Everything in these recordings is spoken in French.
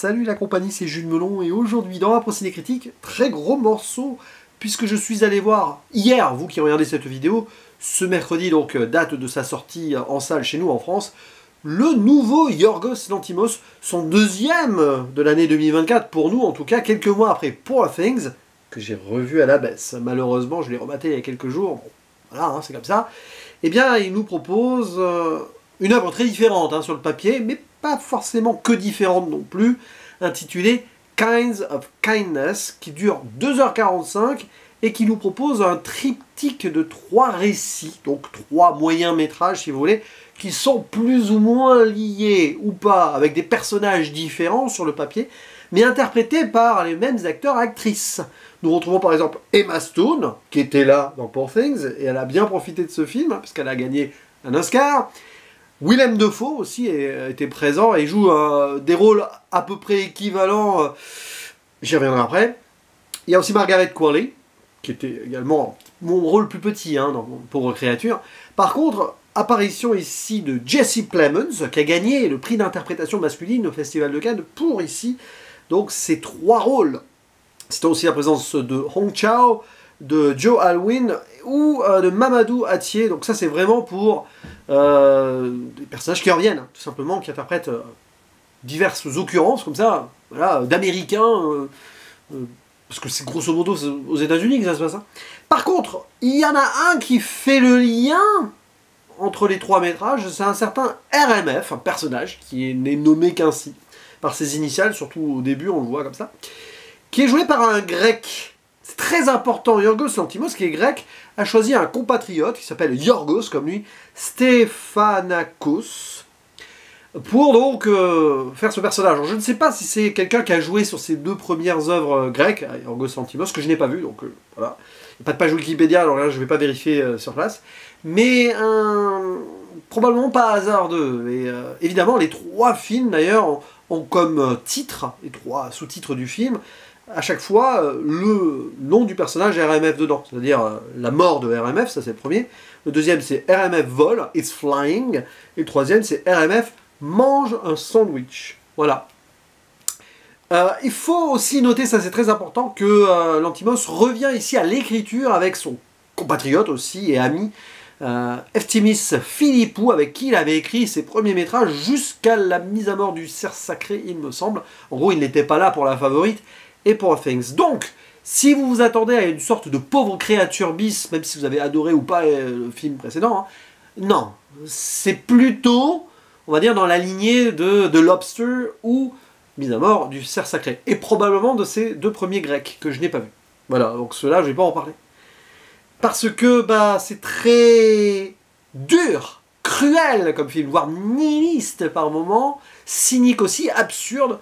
Salut la compagnie, c'est Jules Melon et aujourd'hui dans la Procédé Critique, très gros morceau puisque je suis allé voir hier, vous qui regardez cette vidéo, ce mercredi donc date de sa sortie en salle chez nous en France, le nouveau Yorgos Lanthimos, son deuxième de l'année 2024 pour nous en tout cas, quelques mois après Poor Things, que j'ai revu à la baisse. Malheureusement je l'ai rematé il y a quelques jours, bon, voilà hein, c'est comme ça. Eh bien il nous propose une œuvre très différente hein, sur le papier, mais pas forcément que différente non plus, intitulée Kinds of Kindness, qui dure 2h45 et qui nous propose un triptyque de 3 récits, donc 3 moyens métrages si vous voulez, qui sont plus ou moins liés ou pas, avec des personnages différents sur le papier, mais interprétés par les mêmes acteurs-actrices. Nous retrouvons par exemple Emma Stone, qui était là dans Poor Things, et elle a bien profité de ce film, parce qu'elle a gagné un Oscar. Willem Dafoe aussi était présent et joue des rôles à peu près équivalents, j'y reviendrai après. Il y a aussi Margaret Qualley, qui était également mon rôle plus petit hein, dans Pauvre créature. Par contre, apparition ici de Jesse Plemons, qui a gagné le prix d'interprétation masculine au Festival de Cannes pour ici, donc ces 3 rôles. C'était aussi la présence de Hong Chau, de Joe Alwyn ou de Mamadou Athie. Donc ça c'est vraiment pour des personnages qui reviennent, tout simplement, qui interprètent diverses occurrences comme ça, voilà, d'Américains, parce que c'est grosso modo aux États-Unis que ça se passe. Hein. Par contre, il y en a un qui fait le lien entre les 3 métrages, c'est un certain RMF, un personnage qui n'est nommé qu'ainsi, par ses initiales, surtout au début on le voit comme ça, qui est joué par un grec. C'est très important, Yorgos Lanthimos, qui est grec, a choisi un compatriote qui s'appelle Yorgos, comme lui, Stéphanakos, pour donc faire ce personnage. Alors, je ne sais pas si c'est quelqu'un qui a joué sur ses 2 premières œuvres grecques, Yorgos Lanthimos, que je n'ai pas vu, donc voilà. Il n'y a pas de page Wikipédia, alors là je ne vais pas vérifier sur place. Mais probablement pas hasardeux. Et évidemment, les 3 films d'ailleurs ont comme titre, les 3 sous-titres du film, à chaque fois le nom du personnage RMF dedans, c'est-à-dire la mort de RMF, ça c'est le premier. Le deuxième c'est RMF vole, it's flying. Et le troisième c'est RMF mange un sandwich. Voilà. Il faut aussi noter, ça c'est très important, que Lanthimos revient ici à l'écriture avec son compatriote aussi et ami, Eftimis Philippou, avec qui il avait écrit ses premiers métrages jusqu'à la mise à mort du cerf sacré, il me semble. En gros, il n'était pas là pour La Favorite et Poor Things. Donc, si vous vous attendez à une sorte de Pauvre créature bis, même si vous avez adoré ou pas le film précédent, hein, non, c'est plutôt, on va dire, dans la lignée de Lobster ou Mise à mort du cerf sacré, et probablement de ces 2 premiers grecs que je n'ai pas vus. Voilà, donc ceux-là, je ne vais pas en parler. Parce que bah, c'est très dur, cruel comme film, voire nihiliste par moments, cynique aussi, absurde,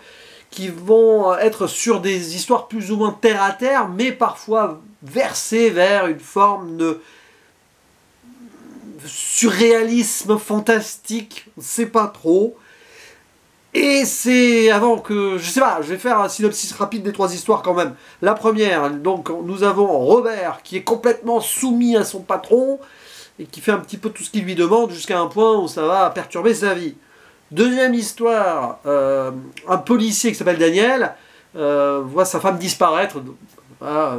qui vont être sur des histoires plus ou moins terre à terre, mais parfois versées vers une forme de surréalisme fantastique, on ne sait pas trop. Et c'est, avant que, je sais pas, je vais faire un synopsis rapide des 3 histoires quand même. La première, donc nous avons Robert qui est complètement soumis à son patron et qui fait un petit peu tout ce qu'il lui demande jusqu'à un point où ça va perturber sa vie. Deuxième histoire, un policier qui s'appelle Daniel voit sa femme disparaître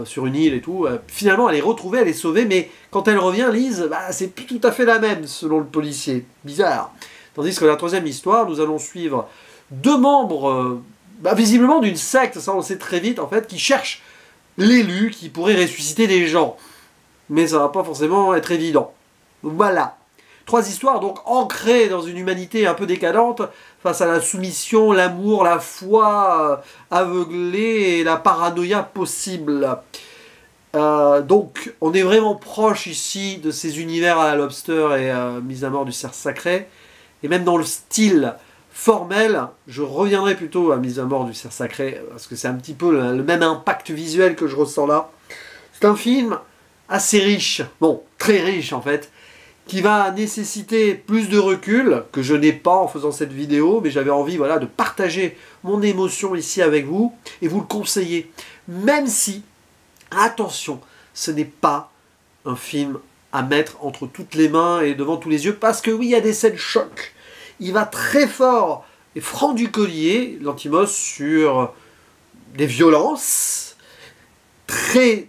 sur une île et tout. Finalement elle est retrouvée, elle est sauvée, mais quand elle revient, Lise, bah, c'est plus tout à fait la même selon le policier. Bizarre. Tandis que la troisième histoire, nous allons suivre 2 membres, visiblement d'une secte, ça on le sait très vite en fait, qui cherchent l'élu qui pourrait ressusciter des gens. Mais ça va pas forcément être évident. Voilà. 3 histoires donc ancrées dans une humanité un peu décadente, face à la soumission, l'amour, la foi aveuglée et la paranoïa possible. Donc on est vraiment proche ici de ces univers à la Lobster et Mise à mort du cerf sacré. Et même dans le style formel, je reviendrai plutôt à Mise à mort du cerf sacré, parce que c'est un petit peu le même impact visuel que je ressens là. C'est un film assez riche, bon, très riche en fait, qui va nécessiter plus de recul, que je n'ai pas en faisant cette vidéo, mais j'avais envie voilà, de partager mon émotion ici avec vous, et vous le conseiller. Même si, attention, ce n'est pas un film à mettre entre toutes les mains et devant tous les yeux, parce que oui, il y a des scènes chocs. Il va très fort et franc du collier, Lanthimos, sur des violences très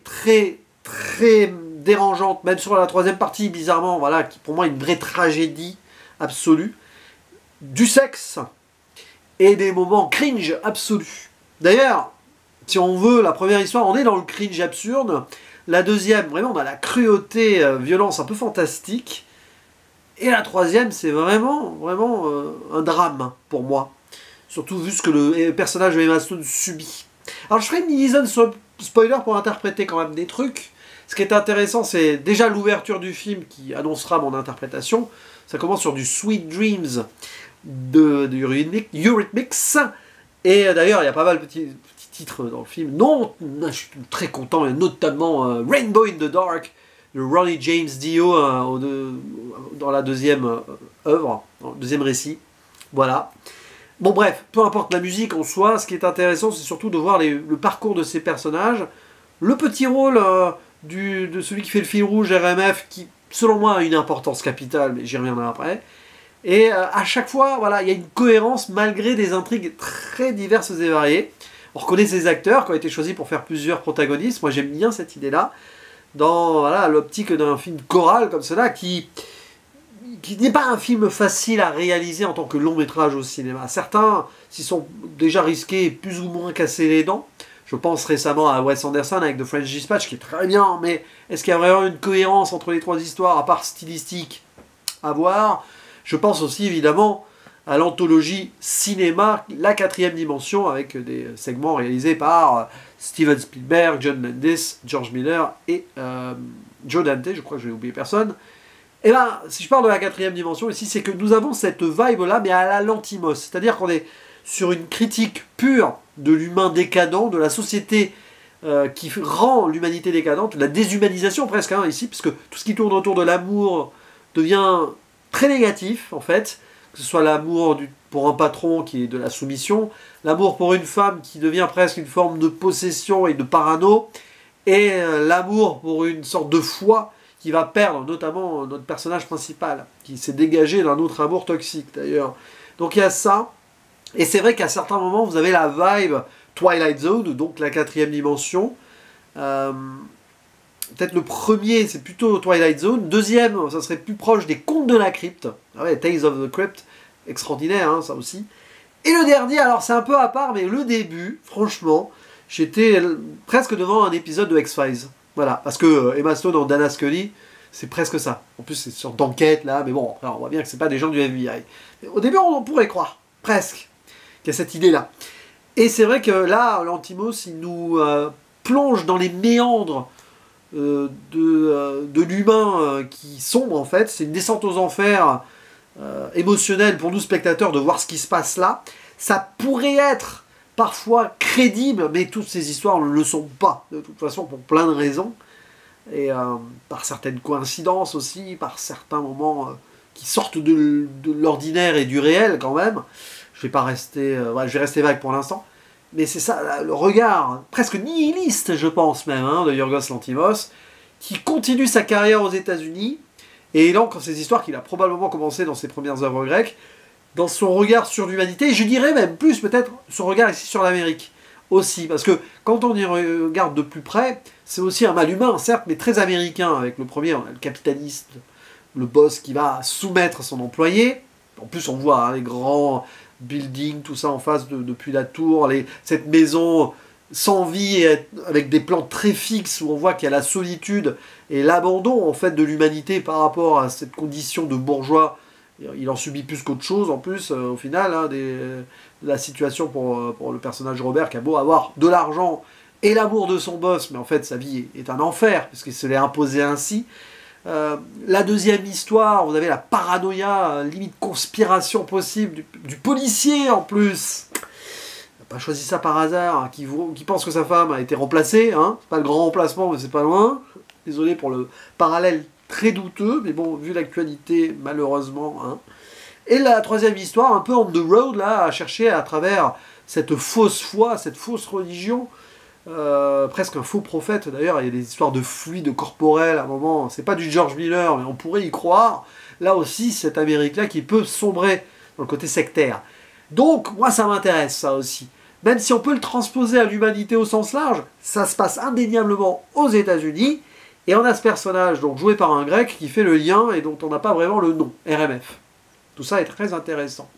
dérangeantes, même sur la troisième partie, bizarrement, voilà, qui pour moi est une vraie tragédie absolue, du sexe et des moments cringe absolus. D'ailleurs, si on veut, la première histoire, on est dans le cringe absurde. La deuxième, vraiment, on a la cruauté, violence un peu fantastique. Et la troisième, c'est vraiment un drame pour moi. Surtout vu ce que le personnage de Emma Stone subit. Alors je ferai une mini-zone spoiler pour interpréter quand même des trucs. Ce qui est intéressant, c'est déjà l'ouverture du film qui annoncera mon interprétation. Ça commence sur du Sweet Dreams de Eurythmics. Et d'ailleurs, il y a pas mal de petits titres dans le film. Non, je suis très content, et notamment Rainbow in the Dark de Ronnie James Dio dans la deuxième œuvre, dans le deuxième récit. Voilà. Bon bref, peu importe la musique en soi, ce qui est intéressant, c'est surtout de voir le parcours de ces personnages, le petit rôle de celui qui fait le fil rouge RMF, qui selon moi a une importance capitale, mais j'y reviendrai après. Et à chaque fois, voilà, il y a une cohérence malgré des intrigues très diverses et variées. On reconnaît ces acteurs qui ont été choisis pour faire plusieurs protagonistes. Moi j'aime bien cette idée-là, dans voilà, l'optique d'un film choral comme cela, qui n'est pas un film facile à réaliser en tant que long métrage au cinéma. Certains s'y sont déjà risqués plus ou moins casser les dents. Je pense récemment à Wes Anderson avec The French Dispatch, qui est très bien, mais est-ce qu'il y a vraiment une cohérence entre les trois histoires, à part stylistique, à voir? Je pense aussi évidemment à l'anthologie cinéma, La Quatrième Dimension, avec des segments réalisés par Steven Spielberg, John Landis, George Miller et Joe Dante, je crois que je vais oublier personne. Et là, si je parle de La Quatrième Dimension ici, c'est que nous avons cette vibe-là, mais à la Lanthimos. C'est-à-dire qu'on est sur une critique pure de l'humain décadent, de la société qui rend l'humanité décadente, la déshumanisation presque, hein, ici, parce que tout ce qui tourne autour de l'amour devient très négatif, en fait. Que ce soit l'amour pour un patron qui est de la soumission, l'amour pour une femme qui devient presque une forme de possession et de parano, et l'amour pour une sorte de foi qui va perdre notamment notre personnage principal, qui s'est dégagé d'un autre amour toxique d'ailleurs. Donc il y a ça, et c'est vrai qu'à certains moments vous avez la vibe Twilight Zone, donc la quatrième dimension. Peut-être le premier c'est plutôt Twilight Zone, deuxième ça serait plus proche des Contes de la Crypte, ah ouais, Tales of the Crypt, extraordinaire hein, ça aussi. Et le dernier, alors c'est un peu à part, mais le début, franchement, j'étais presque devant un épisode de X-Files. Voilà, parce que Emma Stone en Dana Scully, c'est presque ça. En plus, c'est une sorte d'enquête, là, mais bon, on voit bien que c'est pas des gens du FBI. Mais au début, on pourrait croire, presque, qu'il y a cette idée-là. Et c'est vrai que là, Lanthimos, il nous plonge dans les méandres de l'humain qui sombre, en fait. C'est une descente aux enfers émotionnelle pour nous, spectateurs, de voir ce qui se passe là. Ça pourrait être parfois crédible, mais toutes ces histoires ne le sont pas, de toute façon, pour plein de raisons, et par certaines coïncidences aussi, par certains moments qui sortent de l'ordinaire et du réel quand même. Je vais pas rester, je vais rester vague pour l'instant, mais c'est ça, là, le regard presque nihiliste, je pense même, hein, de Yorgos Lanthimos, qui continue sa carrière aux États-Unis, et il ancre ces histoires qu'il a probablement commencé dans ses premières œuvres grecques, dans son regard sur l'humanité, et je dirais même plus peut-être son regard ici sur l'Amérique aussi, parce que quand on y regarde de plus près, c'est aussi un mal humain, certes, mais très américain. Avec le premier, on a le capitaliste, le boss qui va soumettre son employé. En plus, on voit hein, les grands buildings, tout ça en face depuis la tour, cette maison sans vie, avec des plans très fixes, où on voit qu'il y a la solitude et l'abandon en fait de l'humanité par rapport à cette condition de bourgeois. Il en subit plus qu'autre chose en plus au final hein, la situation pour le personnage Robert qui a beau avoir de l'argent et l'amour de son boss, mais en fait sa vie est un enfer puisqu'il se l'est imposé ainsi. La deuxième histoire, vous avez la paranoïa, limite conspiration possible du policier en plus. Il n'a pas choisi ça par hasard, hein, qui pense que sa femme a été remplacée, hein. C'est pas le grand remplacement mais c'est pas loin. Désolé pour le parallèle très douteux, mais bon, vu l'actualité, malheureusement. Hein. Et la troisième histoire, un peu on the road, là, à chercher à travers cette fausse foi, cette fausse religion, presque un faux prophète, d'ailleurs, il y a des histoires de fluide corporel à un moment, c'est pas du George Miller, mais on pourrait y croire. Là aussi, cette Amérique-là qui peut sombrer dans le côté sectaire. Donc, moi, ça m'intéresse, ça aussi. Même si on peut le transposer à l'humanité au sens large, ça se passe indéniablement aux États-Unis, et on a ce personnage, donc joué par un grec, qui fait le lien et dont on n'a pas vraiment le nom, RMF. Tout ça est très intéressant.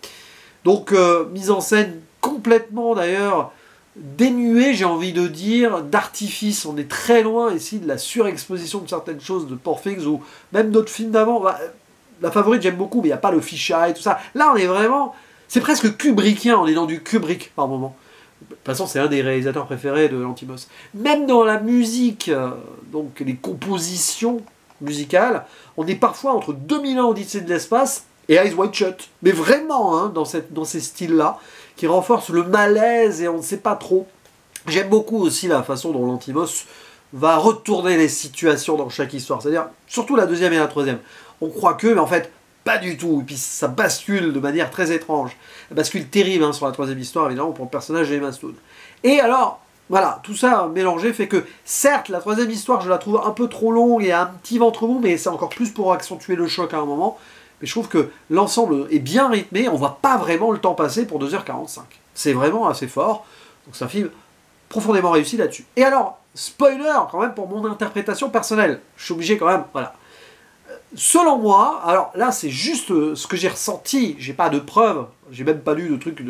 Donc, mise en scène complètement, d'ailleurs, dénuée, j'ai envie de dire, d'artifice. On est très loin ici de la surexposition de certaines choses de Porfix, ou même d'autres films d'avant. Bah, La Favorite, j'aime beaucoup, mais il n'y a pas le fisheye et tout ça. Là, on est vraiment... C'est presque kubrickien, on est dans du Kubrick par moment. De toute façon, c'est un des réalisateurs préférés de Lanthimos. Même dans la musique, donc les compositions musicales, on est parfois entre 2001 Odyssée de l'espace et Eyes Wide Shut. Mais vraiment, hein, dans ces styles-là, qui renforcent le malaise et on ne sait pas trop. J'aime beaucoup aussi la façon dont Lanthimos va retourner les situations dans chaque histoire. C'est-à-dire, surtout la deuxième et la troisième. On croit que, mais en fait, pas du tout. Et puis ça bascule de manière très étrange. Ça bascule terrible hein, sur la troisième histoire, évidemment, pour le personnage d'Emma Stone. Et alors, voilà, tout ça mélangé fait que, certes, la troisième histoire, je la trouve un peu trop longue et un petit ventre mou, mais c'est encore plus pour accentuer le choc à un moment. Mais je trouve que l'ensemble est bien rythmé, on voit pas vraiment le temps passer pour 2h45. C'est vraiment assez fort. Donc c'est un film profondément réussi là-dessus. Et alors, spoiler quand même pour mon interprétation personnelle. Je suis obligé quand même, voilà. Selon moi, alors là c'est juste ce que j'ai ressenti, j'ai pas de preuves, j'ai même pas lu de truc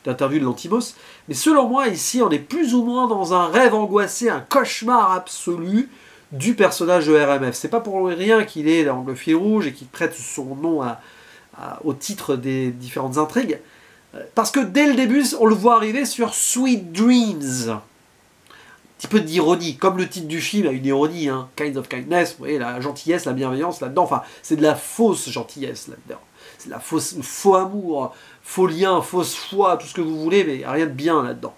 d'interview de Lanthimos, mais selon moi ici on est plus ou moins dans un rêve angoissé, un cauchemar absolu du personnage de RMF. C'est pas pour rien qu'il est dans le fil rouge et qu'il prête son nom au titre des différentes intrigues, parce que dès le début on le voit arriver sur Sweet Dreams. Petit peu d'ironie, comme le titre du film a une ironie, hein, Kinds of Kindness, vous voyez, la gentillesse, la bienveillance là-dedans, enfin, c'est de la fausse gentillesse là-dedans. C'est de la faux amour, faux lien, fausse foi, tout ce que vous voulez, mais rien de bien là-dedans.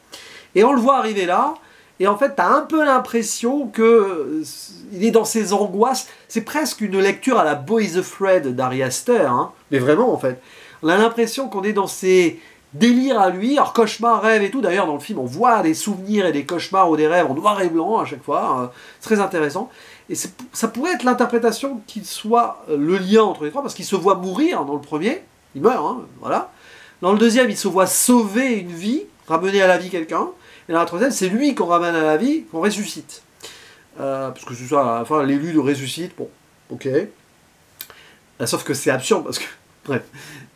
Et on le voit arriver là, et en fait, t'as un peu l'impression que il est dans ses angoisses, c'est presque une lecture à la Boy Afraid d'Ari Aster, hein, mais vraiment en fait. On a l'impression qu'on est dans ses délire à lui, alors cauchemar, rêve et tout. D'ailleurs, dans le film, on voit des souvenirs et des cauchemars ou des rêves en noir et blanc à chaque fois. C'est très intéressant. Et ça pourrait être l'interprétation qu'il soit le lien entre les trois, parce qu'il se voit mourir dans le premier. Il meurt, hein, voilà. Dans le deuxième, il se voit sauver une vie, ramener à la vie quelqu'un. Et dans la troisième, c'est lui qu'on ramène à la vie, qu'on ressuscite. Parce que c'est ça, à la fin, l'élu le ressuscite. Bon, ok. Sauf que c'est absurde, parce que... Bref.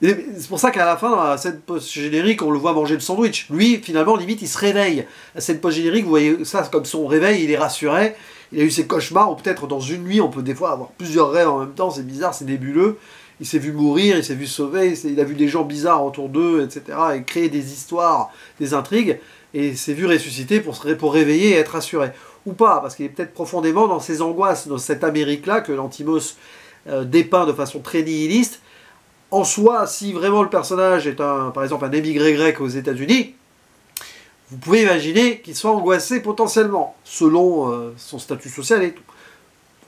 C'est pour ça qu'à la fin, dans la scène post-générique, on le voit manger le sandwich. Lui, finalement, limite, il se réveille. La scène post-générique, vous voyez ça comme son réveil, il est rassuré. Il a eu ses cauchemars, ou peut-être dans une nuit, on peut des fois avoir plusieurs rêves en même temps, c'est bizarre, c'est nébuleux. Il s'est vu mourir, il s'est vu sauver, il a vu des gens bizarres autour d'eux, etc. Et créer des histoires, des intrigues, et il s'est vu ressusciter pour réveiller et être rassuré. Ou pas, parce qu'il est peut-être profondément dans ses angoisses, dans cette Amérique-là que Lanthimos dépeint de façon très nihiliste. En soi, si vraiment le personnage est par exemple un émigré grec aux États-Unis, vous pouvez imaginer qu'il soit angoissé potentiellement, selon son statut social et tout.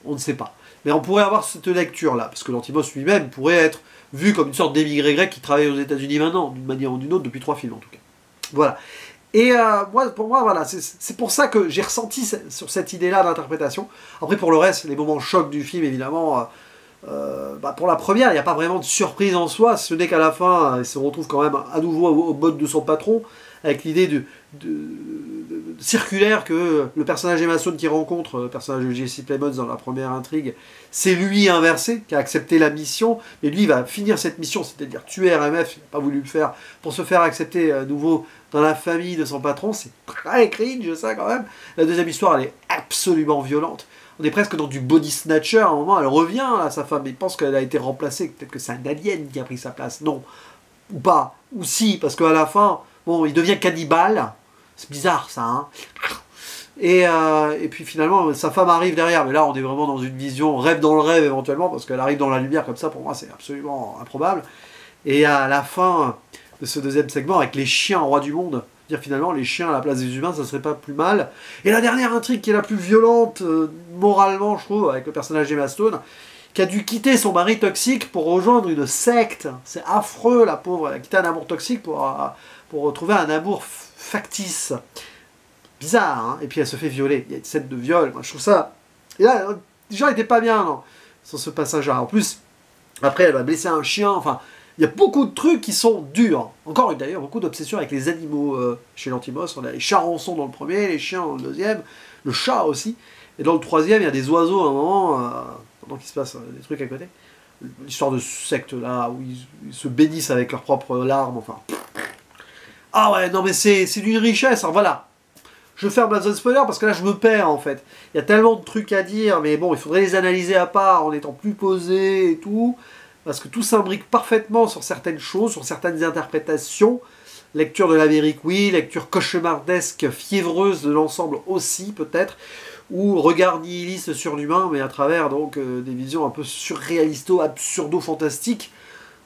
On ne sait pas. Mais on pourrait avoir cette lecture-là, parce que Lanthimos lui-même pourrait être vu comme une sorte d'émigré grec qui travaille aux États-Unis maintenant, d'une manière ou d'une autre, depuis 3 films en tout cas. Voilà. Et pour moi, voilà, c'est pour ça que j'ai ressenti sur cette idée-là d'interprétation. Après, pour le reste, les moments chocs du film, évidemment... pour la première, il n'y a pas vraiment de surprise en soi, ce n'est qu'à la fin, il se retrouve quand même à nouveau au bottes de son patron, avec l'idée circulaire que le personnage Emma Stone qui rencontre, le personnage de Jesse Plemons dans la première intrigue, c'est lui inversé, qui a accepté la mission, et lui il va finir cette mission, c'est-à-dire tuer RMF, il n'a pas voulu le faire, pour se faire accepter à nouveau dans la famille de son patron. C'est très cringe ça quand même. La deuxième histoire, elle est absolument violente. On est presque dans du body snatcher, à un moment, elle revient, là, sa femme, il pense qu'elle a été remplacée, peut-être que c'est un alien qui a pris sa place, non, ou pas, ou si, parce qu'à la fin, bon, il devient cannibale, c'est bizarre ça, hein, et puis finalement, sa femme arrive derrière, mais là, on est vraiment dans une vision rêve dans le rêve, éventuellement, parce qu'elle arrive dans la lumière, comme ça, pour moi, c'est absolument improbable, et à la fin de ce deuxième segment, avec les chiens rois du monde, dire finalement les chiens à la place des humains, ça serait pas plus mal. Et la dernière intrigue qui est la plus violente moralement, je trouve, avec le personnage d'Emma Stone, qui a dû quitter son mari toxique pour rejoindre une secte. C'est affreux, la pauvre, elle a quitté un amour toxique pour retrouver un amour factice. Bizarre, hein. Et puis elle se fait violer. Il y a une scène de viol, moi je trouve ça... Et là, les gens n'étaient pas bien, non, sur ce passage-là. En plus, après elle va blesser un chien, enfin... Il y a beaucoup de trucs qui sont durs. Encore d'ailleurs, beaucoup d'obsessions avec les animaux chez l'Antimos. On a les charançons dans le premier, les chiens dans le deuxième, le chat aussi. Et dans le troisième, il y a des oiseaux à un moment, pendant qu'il se passe des trucs à côté. L'histoire de secte là, où ils se bénissent avec leurs propres larmes, enfin. Ah ouais, non mais c'est d'une richesse, hein, voilà. Je ferme la zone spoiler parce que là je me perds en fait. Il y a tellement de trucs à dire, mais bon, il faudrait les analyser à part en étant plus posé et tout. Parce que tout s'imbrique parfaitement sur certaines choses, sur certaines interprétations. Lecture de l'Amérique, oui. Lecture cauchemardesque, fiévreuse de l'ensemble aussi, peut-être. Ou regard nihiliste sur l'humain, mais à travers donc des visions un peu surréalisto, absurdo-fantastiques.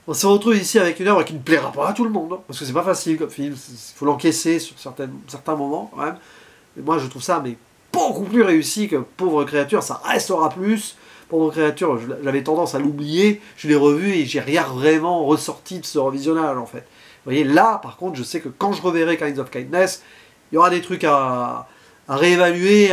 On se retrouve ici avec une œuvre qui ne plaira pas à tout le monde, hein, parce que c'est pas facile comme film, il faut l'encaisser sur certains moments quand même. Mais moi je trouve ça mais beaucoup plus réussi que Pauvre créature, ça restera plus. Pauvre créature, j'avais tendance à l'oublier, je l'ai revu et j'ai rien vraiment ressorti de ce revisionnage en fait. Vous voyez, là par contre je sais que quand je reverrai Kinds of Kindness, il y aura des trucs à réévaluer,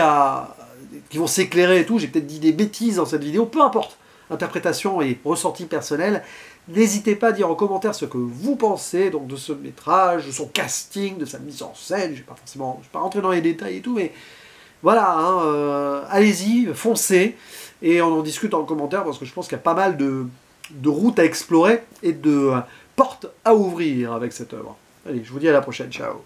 qui vont s'éclairer et tout, j'ai peut-être dit des bêtises dans cette vidéo, peu importe. Interprétation et ressenti personnel. N'hésitez pas à dire en commentaire ce que vous pensez donc de ce métrage, de son casting, de sa mise en scène. Je ne vais pas rentrer dans les détails et tout, mais voilà, hein, allez-y, foncez, et on en discute en commentaire parce que je pense qu'il y a pas mal de routes à explorer et de portes à ouvrir avec cette œuvre. Allez, je vous dis à la prochaine, ciao.